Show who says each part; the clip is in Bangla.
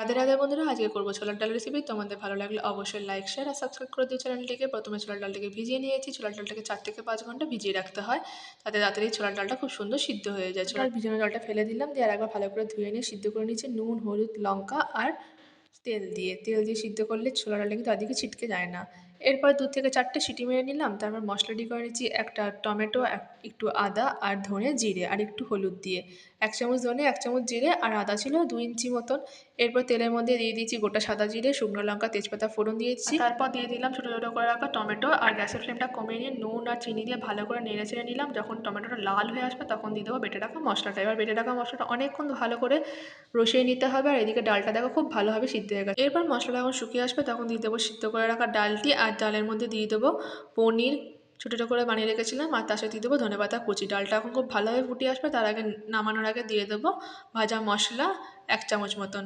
Speaker 1: রাধে রাধে বন্ধুরা, আজকে করবো ছোলার ডাল রেসিপি। তোমাদের ভালো লাগলে অবশ্যই লাইক শেয়ার আর সাবস্ক্রাইব করে দিও চ্যানেলটিকে। প্রথমে ছোলার ডালটাকে ভিজিয়ে নিয়েছি। ছোলার ডালটাকে 4 থেকে 5 ঘন্টা ভিজিয়ে রাখতে হয়, তাতে তাড়াতাড়ি ছোলার ডালটা খুব সুন্দর সিদ্ধ হয়ে যায়। ছোলার ভিজানো জলটা ফেলে দিলাম, দিয়ে আর একবার ভালো করে ধুয়ে নিয়ে সিদ্ধ করে নিচ্ছি নুন, হলুদ, লঙ্কা আর তেল দিয়ে সিদ্ধ করলে ছোলা ডালটা কিন্তু আদিকে ছিটকে যায় না। এরপর 2 থেকে 4টে সিটি মেরে নিলাম। তারপর মশলা রেডি করে নিচ্ছি। একটা টমেটো, একটু আদা আর ধনে জিরে আর একটু হলুদ দিয়ে 1 চামচ ধনে, 1 চামচ জিরে আর আদা ছিল 2 ইঞ্চি মতন। এরপর তেলের মধ্যে দিয়ে দিয়েছি গোটা সাদা জিরে, শুকনো লঙ্কা, তেজপাতা ফোড়ন দিয়েছি। তারপর দিয়ে দিলাম ছোটো ছোটো করে রাখা টমেটো, আর গ্যাসের ফ্লেমটা কমিয়ে নিয়ে নুন আর চিনি দিয়ে ভালো করে নেড়ে চেড়ে নিলাম। যখন টমেটোটা লাল হয়ে আসবে তখন দিয়ে দেবো বেটে রাখা মশলাটা। এবার বেটে রাখা মশলাটা অনেকক্ষণ ভালো করে রসিয়ে নিতে হবে। আর এদিকে ডালটা দেখো খুব ভালোভাবে সিদ্ধ হয়ে গেছে। এরপর মশলা যখন শুকিয়ে আসবে তখন দিয়ে দেবো সিদ্ধ করে রাখা ডালটি, আর ডালের মধ্যে দিয়ে দেবো পনির ছোটো ছোটো করে বানিয়ে রেখেছিলাম, আর তার সাথে দিয়ে দেবো ধনেপাতা কুচি। ডালটা এখন খুব ভালোভাবে ফুটে আসবে, তার আগে নামানোর আগে দিয়ে দেবো ভাজা মশলা 1 চামচ মতন।